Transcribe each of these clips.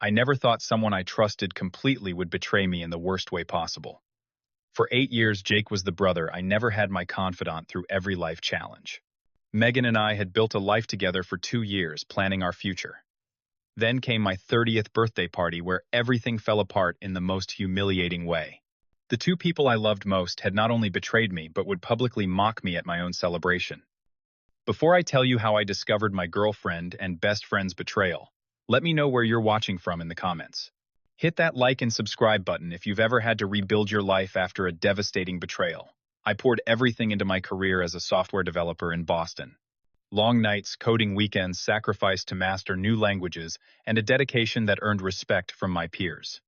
I never thought someone I trusted completely would betray me in the worst way possible. For 8 years, Jake was the brother I never had my confidant through every life challenge. Megan and I had built a life together for 2 years, planning our future. Then came my 30th birthday party where everything fell apart in the most humiliating way. The two people I loved most had not only betrayed me, but would publicly mock me at my own celebration. Before I tell you how I discovered my girlfriend and best friend's betrayal, let me know where you're watching from in the comments. Hit that like and subscribe button if you've ever had to rebuild your life after a devastating betrayal. I poured everything into my career as a software developer in Boston. Long nights, coding weekends, sacrificed to master new languages, and a dedication that earned respect from my peers.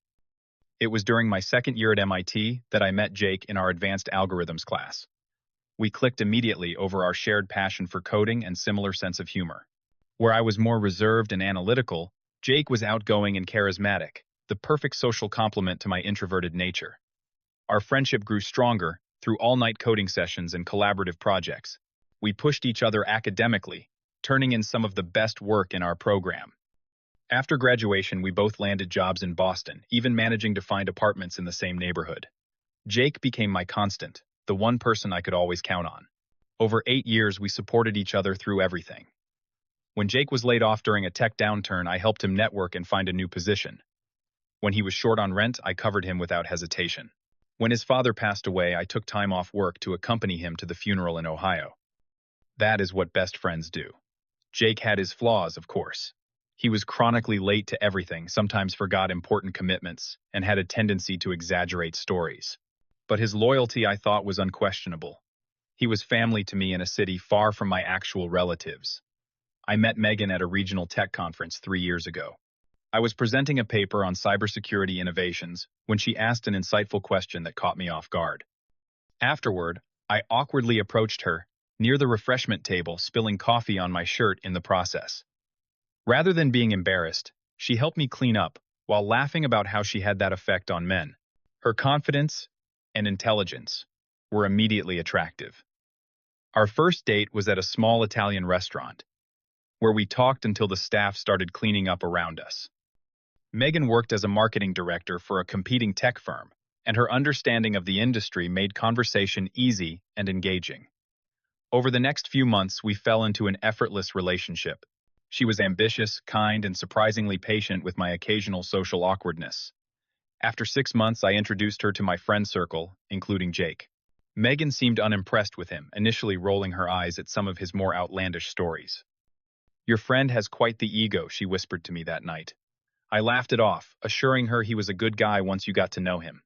It was during my second year at MIT that I met Jake in our advanced algorithms class. We clicked immediately over our shared passion for coding and similar sense of humor. Where I was more reserved and analytical, Jake was outgoing and charismatic, the perfect social complement to my introverted nature. Our friendship grew stronger through all-night coding sessions and collaborative projects. We pushed each other academically, turning in some of the best work in our program. After graduation, we both landed jobs in Boston, even managing to find apartments in the same neighborhood. Jake became my constant, the one person I could always count on. Over 8 years, we supported each other through everything. When Jake was laid off during a tech downturn, I helped him network and find a new position. When he was short on rent, I covered him without hesitation. When his father passed away, I took time off work to accompany him to the funeral in Ohio. That is what best friends do. Jake had his flaws, of course. He was chronically late to everything, sometimes forgot important commitments, and had a tendency to exaggerate stories. But his loyalty, I thought, was unquestionable. He was family to me in a city far from my actual relatives. I met Megan at a regional tech conference 3 years ago. I was presenting a paper on cybersecurity innovations when she asked an insightful question that caught me off guard. Afterward, I awkwardly approached her, near the refreshment table, spilling coffee on my shirt in the process. Rather than being embarrassed, she helped me clean up while laughing about how she had that effect on men. Her confidence and intelligence were immediately attractive. Our first date was at a small Italian restaurant, where we talked until the staff started cleaning up around us. Megan worked as a marketing director for a competing tech firm, and her understanding of the industry made conversation easy and engaging. Over the next few months, we fell into an effortless relationship. She was ambitious, kind, and surprisingly patient with my occasional social awkwardness. After 6 months, I introduced her to my friend circle, including Jake. Megan seemed unimpressed with him, initially rolling her eyes at some of his more outlandish stories. "Your friend has quite the ego," she whispered to me that night. I laughed it off, assuring her he was a good guy once you got to know him.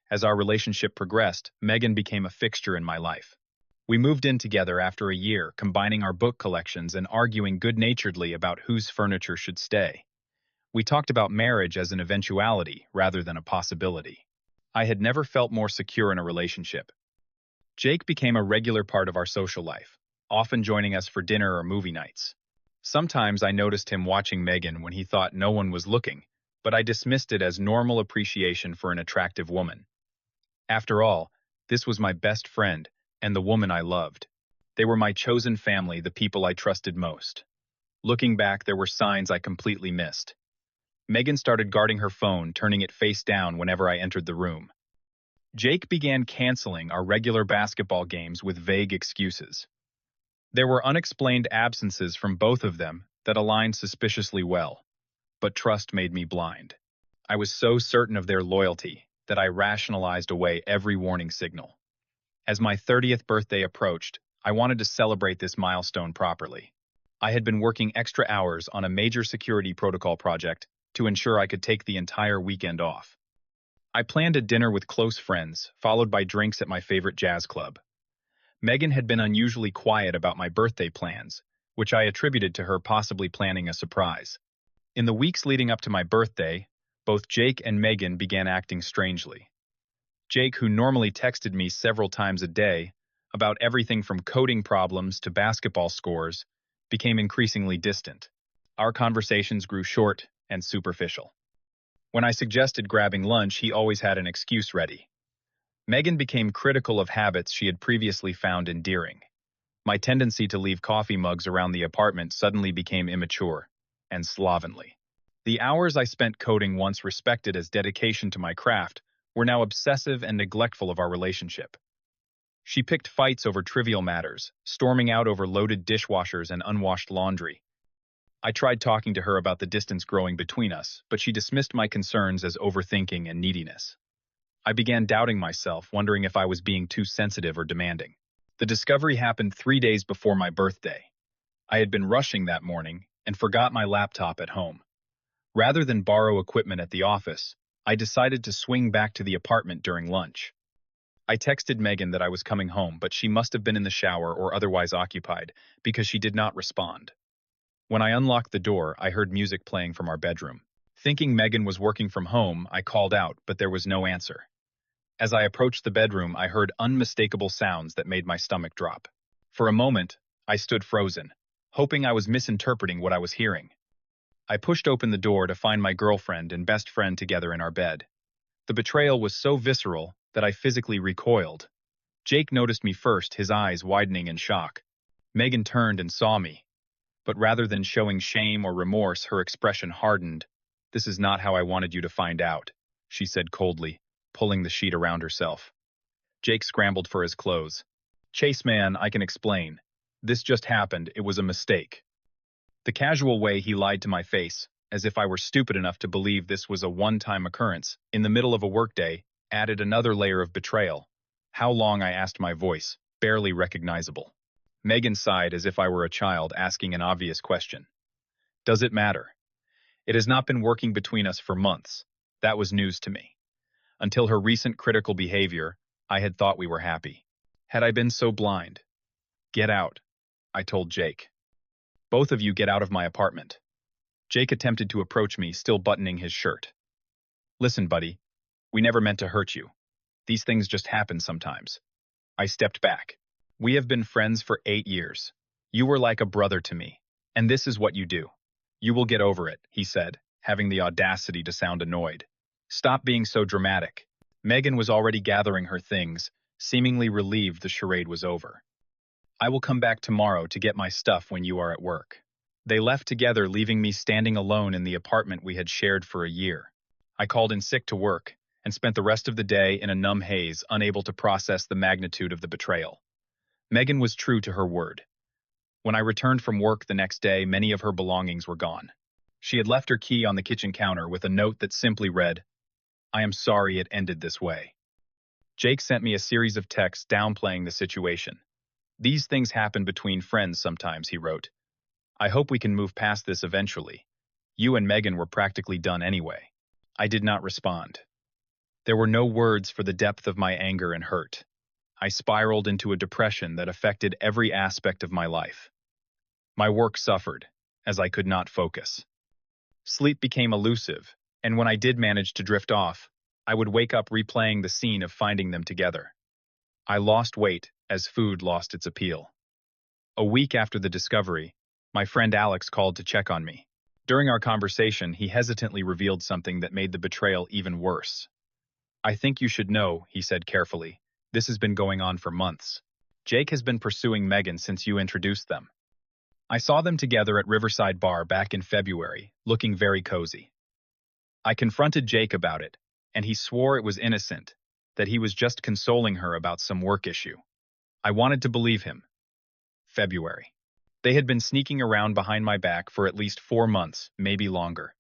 As our relationship progressed, Megan became a fixture in my life. We moved in together after a year, combining our book collections and arguing good-naturedly about whose furniture should stay. We talked about marriage as an eventuality rather than a possibility. I had never felt more secure in a relationship. Jake became a regular part of our social life, often joining us for dinner or movie nights. Sometimes I noticed him watching Megan when he thought no one was looking, but I dismissed it as normal appreciation for an attractive woman. After all, this was my best friend and the woman I loved. They were my chosen family, the people I trusted most. Looking back, there were signs I completely missed. Megan started guarding her phone, turning it face down whenever I entered the room. Jake began canceling our regular basketball games with vague excuses. There were unexplained absences from both of them that aligned suspiciously well, but trust made me blind. I was so certain of their loyalty that I rationalized away every warning signal. As my 30th birthday approached, I wanted to celebrate this milestone properly. I had been working extra hours on a major security protocol project to ensure I could take the entire weekend off. I planned a dinner with close friends, followed by drinks at my favorite jazz club. Megan had been unusually quiet about my birthday plans, which I attributed to her possibly planning a surprise. In the weeks leading up to my birthday, both Jake and Megan began acting strangely. Jake, who normally texted me several times a day about everything from coding problems to basketball scores, became increasingly distant. Our conversations grew short and superficial. When I suggested grabbing lunch, he always had an excuse ready. Megan became critical of habits she had previously found endearing. My tendency to leave coffee mugs around the apartment suddenly became immature and slovenly. The hours I spent coding, once respected as dedication to my craft, were now obsessive and neglectful of our relationship. She picked fights over trivial matters, storming out over loaded dishwashers and unwashed laundry. I tried talking to her about the distance growing between us, but she dismissed my concerns as overthinking and neediness. I began doubting myself, wondering if I was being too sensitive or demanding. The discovery happened 3 days before my birthday. I had been rushing that morning and forgot my laptop at home. Rather than borrow equipment at the office, I decided to swing back to the apartment during lunch. I texted Megan that I was coming home, but she must have been in the shower or otherwise occupied because she did not respond. When I unlocked the door, I heard music playing from our bedroom. Thinking Megan was working from home, I called out, but there was no answer. As I approached the bedroom, I heard unmistakable sounds that made my stomach drop. For a moment, I stood frozen, hoping I was misinterpreting what I was hearing. I pushed open the door to find my girlfriend and best friend together in our bed. The betrayal was so visceral that I physically recoiled. Jake noticed me first, his eyes widening in shock. Megan turned and saw me, but rather than showing shame or remorse, her expression hardened. "This is not how I wanted you to find out," she said coldly, pulling the sheet around herself. Jake scrambled for his clothes. "Chase man, I can explain. This just happened, it was a mistake." The casual way he lied to my face, as if I were stupid enough to believe this was a one-time occurrence, in the middle of a workday, added another layer of betrayal. How long, I asked, my voice, barely recognizable. Megan sighed as if I were a child asking an obvious question. "Does it matter? It has not been working between us for months." That was news to me. Until her recent critical behavior, I had thought we were happy. Had I been so blind? "Get out," I told Jake. "Both of you get out of my apartment." Jake attempted to approach me, still buttoning his shirt. "Listen, buddy, we never meant to hurt you. These things just happen sometimes." I stepped back. "We have been friends for 8 years. You were like a brother to me, and this is what you do. You will get over it," he said, having the audacity to sound annoyed. "Stop being so dramatic." Megan was already gathering her things, seemingly relieved the charade was over. "I will come back tomorrow to get my stuff when you are at work." They left together, leaving me standing alone in the apartment we had shared for a year. I called in sick to work and spent the rest of the day in a numb haze, unable to process the magnitude of the betrayal. Megan was true to her word. When I returned from work the next day, many of her belongings were gone. She had left her key on the kitchen counter with a note that simply read, "I am sorry it ended this way." Jake sent me a series of texts downplaying the situation. "These things happen between friends sometimes," he wrote. "I hope we can move past this eventually. You and Megan were practically done anyway." I did not respond. There were no words for the depth of my anger and hurt. I spiraled into a depression that affected every aspect of my life. My work suffered, as I could not focus. Sleep became elusive, and when I did manage to drift off, I would wake up replaying the scene of finding them together. I lost weight as food lost its appeal. A week after the discovery, my friend Alex called to check on me. During our conversation, he hesitantly revealed something that made the betrayal even worse. "I think you should know," he said carefully. "This has been going on for months. Jake has been pursuing Megan since you introduced them." I saw them together at Riverside Bar back in February, looking very cozy. I confronted Jake about it, and he swore it was innocent, that he was just consoling her about some work issue. I wanted to believe him. February. They had been sneaking around behind my back for at least 4 months, maybe longer.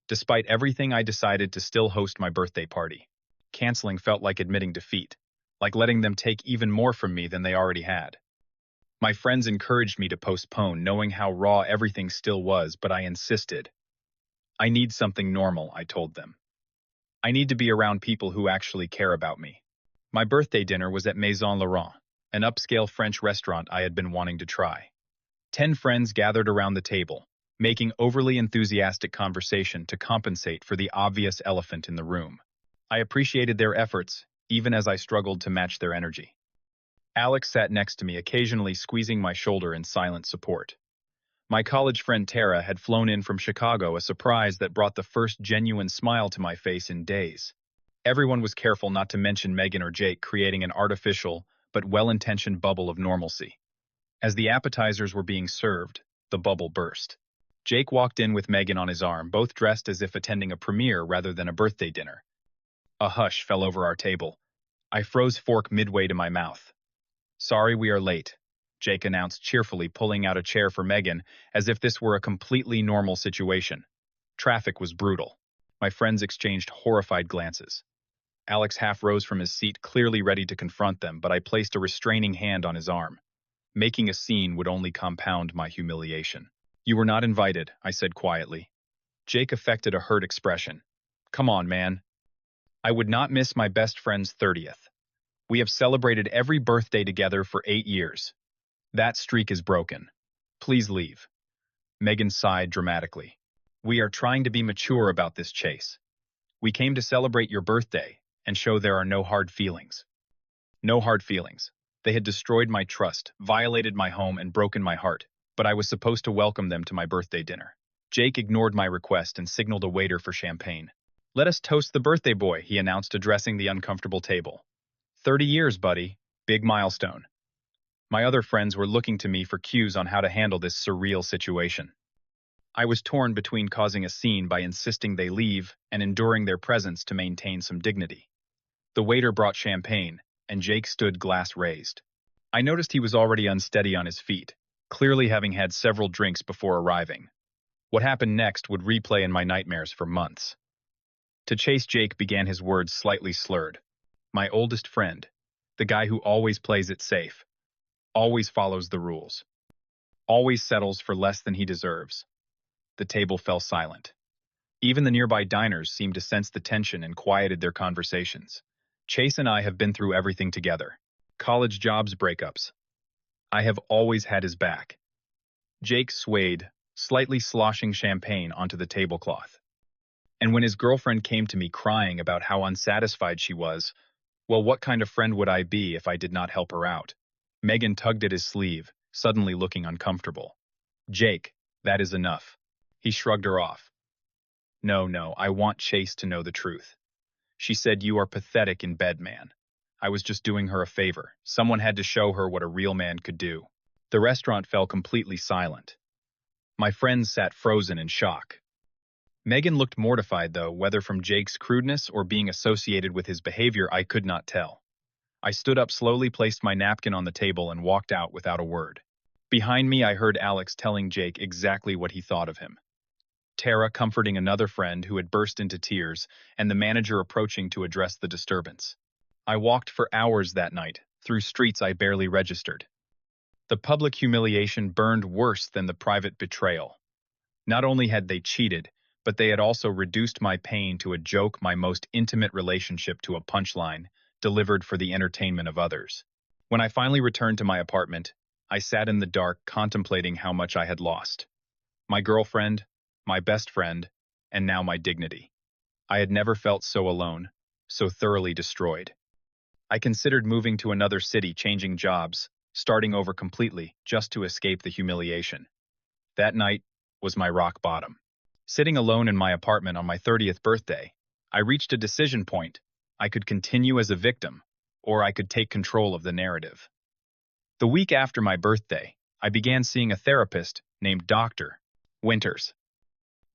Despite everything, I decided to still host my birthday party. Canceling felt like admitting defeat, like letting them take even more from me than they already had. My friends encouraged me to postpone, knowing how raw everything still was, but I insisted. "I need something normal," I told them. "I need to be around people who actually care about me." My birthday dinner was at Maison Laurent, an upscale French restaurant I had been wanting to try. 10 friends gathered around the table, making overly enthusiastic conversation to compensate for the obvious elephant in the room. I appreciated their efforts, even as I struggled to match their energy. Alex sat next to me, occasionally squeezing my shoulder in silent support. My college friend Tara had flown in from Chicago, a surprise that brought the first genuine smile to my face in days. Everyone was careful not to mention Megan or Jake, creating an artificial but well-intentioned bubble of normalcy. As the appetizers were being served, the bubble burst. Jake walked in with Megan on his arm, both dressed as if attending a premiere rather than a birthday dinner. A hush fell over our table. I froze fork midway to my mouth. "Sorry we are late," Jake announced cheerfully, pulling out a chair for Megan, as if this were a completely normal situation. Traffic was brutal. My friends exchanged horrified glances. Alex half rose from his seat, clearly ready to confront them, but I placed a restraining hand on his arm. Making a scene would only compound my humiliation. "You were not invited," I said quietly. Jake affected a hurt expression. "Come on, man. I would not miss my best friend's 30th. We have celebrated every birthday together for 8 years. That streak is broken. Please leave." Megan sighed dramatically. "We are trying to be mature about this, Chase. We came to celebrate your birthday and show there are no hard feelings." No hard feelings. They had destroyed my trust, violated my home, and broken my heart, but I was supposed to welcome them to my birthday dinner. Jake ignored my request and signaled a waiter for champagne. "Let us toast the birthday boy," he announced, addressing the uncomfortable table. 30 years, buddy. Big milestone." My other friends were looking to me for cues on how to handle this surreal situation. I was torn between causing a scene by insisting they leave and enduring their presence to maintain some dignity. The waiter brought champagne, and Jake stood glass raised. I noticed he was already unsteady on his feet, clearly having had several drinks before arriving. What happened next would replay in my nightmares for months. To Chase, Jake began his words slightly slurred. "My oldest friend. The guy who always plays it safe. Always follows the rules. Always settles for less than he deserves." The table fell silent. Even the nearby diners seemed to sense the tension and quieted their conversations. Chase and I have been through everything together. College jobs, breakups. I have always had his back. Jake swayed, slightly sloshing champagne onto the tablecloth. And when his girlfriend came to me crying about how unsatisfied she was, well, what kind of friend would I be if I did not help her out? Megan tugged at his sleeve, suddenly looking uncomfortable. "Jake, that is enough." He shrugged her off. No, I want Chase to know the truth." She said, "You are pathetic in bed, man." I was just doing her a favor. Someone had to show her what a real man could do. The restaurant fell completely silent. My friends sat frozen in shock. Megan looked mortified, though, whether from Jake's crudeness or being associated with his behavior, I could not tell. I stood up slowly, placed my napkin on the table, and walked out without a word. Behind me, I heard Alex telling Jake exactly what he thought of him. Tara comforting another friend who had burst into tears, and the manager approaching to address the disturbance. I walked for hours that night, through streets I barely registered. The public humiliation burned worse than the private betrayal. Not only had they cheated, but they had also reduced my pain to a joke, my most intimate relationship to a punchline, delivered for the entertainment of others. When I finally returned to my apartment, I sat in the dark, contemplating how much I had lost. My girlfriend, my best friend, and now my dignity. I had never felt so alone, so thoroughly destroyed. I considered moving to another city, changing jobs, starting over completely, just to escape the humiliation. That night was my rock bottom. Sitting alone in my apartment on my 30th birthday, I reached a decision point. I could continue as a victim, or I could take control of the narrative. The week after my birthday, I began seeing a therapist named Dr. Winters.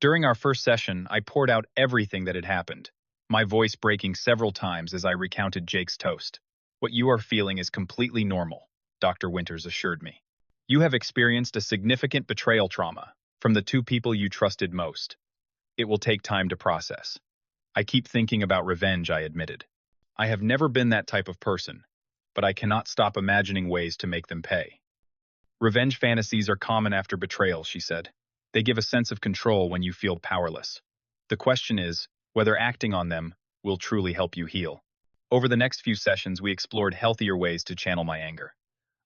During our first session, I poured out everything that had happened, my voice breaking several times as I recounted Jake's toast. "What you are feeling is completely normal," Dr. Winters assured me. "You have experienced a significant betrayal trauma from the two people you trusted most. It will take time to process." "I keep thinking about revenge," I admitted. "I have never been that type of person, but I cannot stop imagining ways to make them pay." "Revenge fantasies are common after betrayal," she said. "They give a sense of control when you feel powerless. The question is whether acting on them will truly help you heal." Over the next few sessions, we explored healthier ways to channel my anger.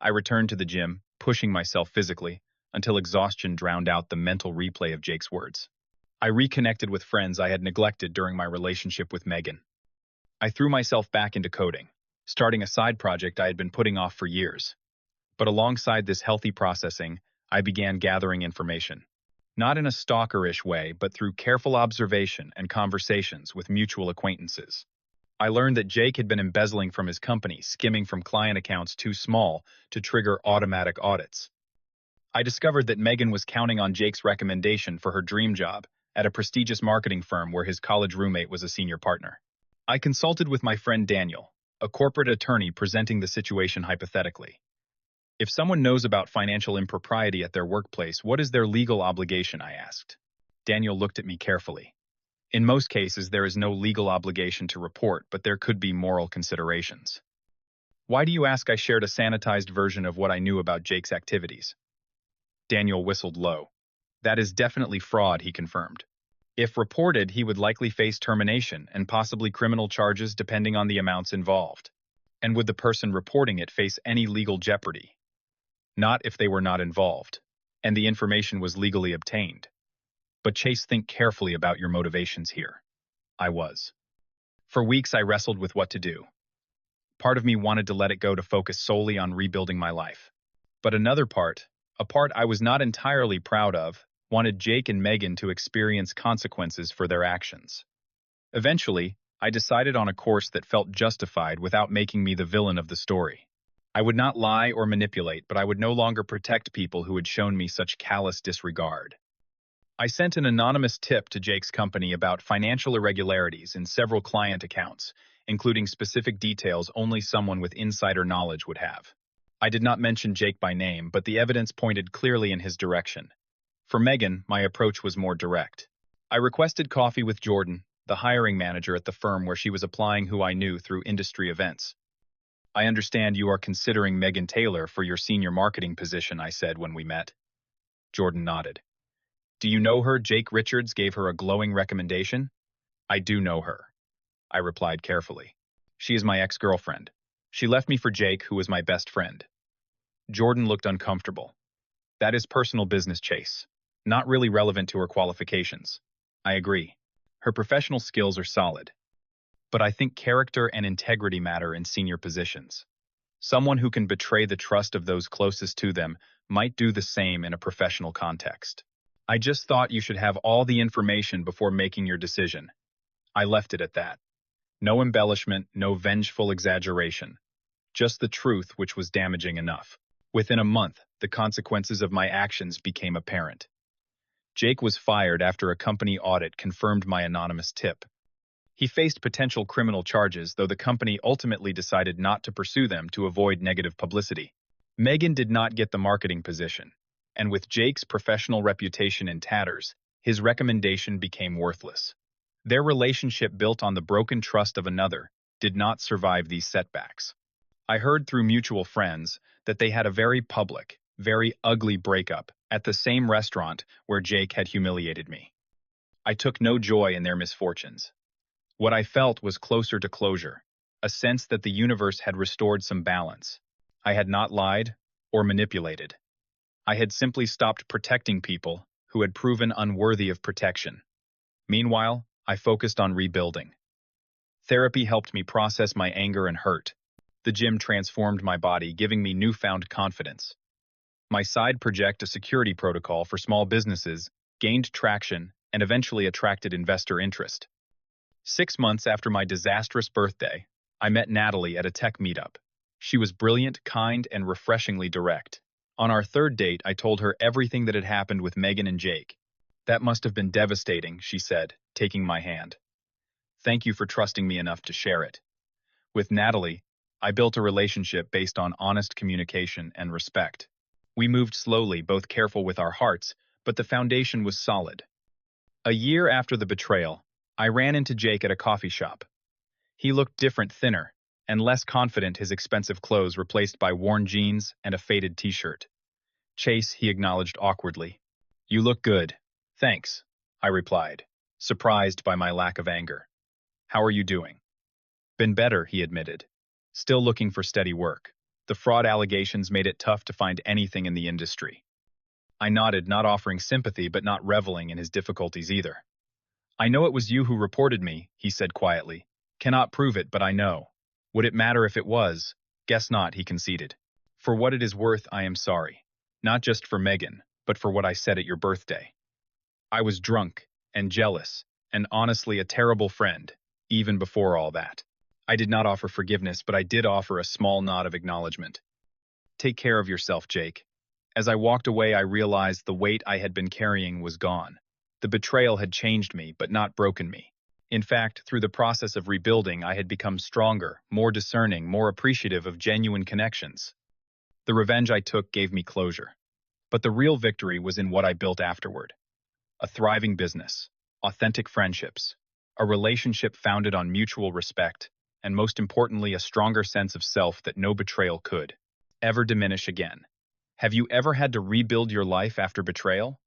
I returned to the gym, pushing myself physically, until exhaustion drowned out the mental replay of Jake's words. I reconnected with friends I had neglected during my relationship with Megan. I threw myself back into coding, starting a side project I had been putting off for years. But alongside this healthy processing, I began gathering information. Not in a stalkerish way, but through careful observation and conversations with mutual acquaintances. I learned that Jake had been embezzling from his company, skimming from client accounts too small to trigger automatic audits. I discovered that Megan was counting on Jake's recommendation for her dream job at a prestigious marketing firm where his college roommate was a senior partner. I consulted with my friend Daniel, a corporate attorney presenting the situation hypothetically. If someone knows about financial impropriety at their workplace, what is their legal obligation? I asked. Daniel looked at me carefully. In most cases, there is no legal obligation to report, but there could be moral considerations. Why do you ask? I shared a sanitized version of what I knew about Jake's activities. Daniel whistled low. That is definitely fraud, he confirmed. If reported, he would likely face termination and possibly criminal charges depending on the amounts involved. And would the person reporting it face any legal jeopardy? Not if they were not involved, and the information was legally obtained. But Chase, think carefully about your motivations here. I was. For weeks I wrestled with what to do. Part of me wanted to let it go to focus solely on rebuilding my life. But another part, a part I was not entirely proud of, wanted Jake and Megan to experience consequences for their actions. Eventually, I decided on a course that felt justified without making me the villain of the story. I would not lie or manipulate, but I would no longer protect people who had shown me such callous disregard. I sent an anonymous tip to Jake's company about financial irregularities in several client accounts, including specific details only someone with insider knowledge would have. I did not mention Jake by name, but the evidence pointed clearly in his direction. For Megan, my approach was more direct. I requested coffee with Jordan, the hiring manager at the firm where she was applying, who I knew through industry events. I understand you are considering Megan Taylor for your senior marketing position, I said when we met. Jordan nodded. Do you know her? Jake Richards gave her a glowing recommendation. I do know her, I replied carefully. She is my ex-girlfriend. She left me for Jake, who was my best friend. Jordan looked uncomfortable. That is personal business, Chase. Not really relevant to her qualifications. I agree. Her professional skills are solid. But I think character and integrity matter in senior positions. Someone who can betray the trust of those closest to them might do the same in a professional context. I just thought you should have all the information before making your decision. I left it at that. No embellishment, no vengeful exaggeration. Just the truth, which was damaging enough. Within a month, the consequences of my actions became apparent. Jake was fired after a company audit confirmed my anonymous tip. He faced potential criminal charges, though the company ultimately decided not to pursue them to avoid negative publicity. Megan did not get the marketing position, and with Jake's professional reputation in tatters, his recommendation became worthless. Their relationship, built on the broken trust of another, did not survive these setbacks. I heard through mutual friends that they had a very public, very ugly breakup at the same restaurant where Jake had humiliated me. I took no joy in their misfortunes. What I felt was closer to closure, a sense that the universe had restored some balance. I had not lied or manipulated. I had simply stopped protecting people who had proven unworthy of protection. Meanwhile, I focused on rebuilding. Therapy helped me process my anger and hurt. The gym transformed my body, giving me newfound confidence. My side project, a security protocol for small businesses, gained traction and eventually attracted investor interest. 6 months after my disastrous birthday, I met Natalie at a tech meetup. She was brilliant, kind, and refreshingly direct. On our third date, I told her everything that had happened with Megan and Jake. That must have been devastating, she said, taking my hand. Thank you for trusting me enough to share it. With Natalie, I built a relationship based on honest communication and respect. We moved slowly, both careful with our hearts, but the foundation was solid. A year after the betrayal, I ran into Jake at a coffee shop. He looked different, thinner, and less confident, his expensive clothes replaced by worn jeans and a faded t-shirt. Chase, he acknowledged awkwardly. You look good. Thanks, I replied, surprised by my lack of anger. How are you doing? Been better, he admitted. Still looking for steady work. The fraud allegations made it tough to find anything in the industry. I nodded, not offering sympathy but not reveling in his difficulties either. I know it was you who reported me, he said quietly. Cannot prove it, but I know. Would it matter if it was? Guess not, he conceded. For what it is worth, I am sorry. Not just for Megan, but for what I said at your birthday. I was drunk and jealous and honestly a terrible friend, even before all that. I did not offer forgiveness, but I did offer a small nod of acknowledgement. Take care of yourself, Jake. As I walked away, I realized the weight I had been carrying was gone. The betrayal had changed me, but not broken me. In fact, through the process of rebuilding, I had become stronger, more discerning, more appreciative of genuine connections. The revenge I took gave me closure. But the real victory was in what I built afterward. A thriving business, authentic friendships, a relationship founded on mutual respect, and most importantly, a stronger sense of self that no betrayal could ever diminish again. Have you ever had to rebuild your life after betrayal?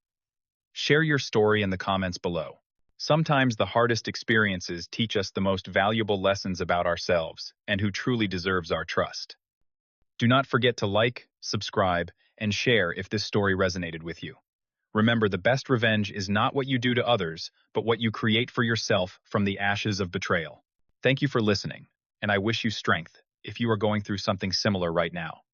Share your story in the comments below. Sometimes the hardest experiences teach us the most valuable lessons about ourselves and who truly deserves our trust. Do not forget to like, subscribe, and share if this story resonated with you. Remember, the best revenge is not what you do to others, but what you create for yourself from the ashes of betrayal. Thank you for listening, and I wish you strength if you are going through something similar right now.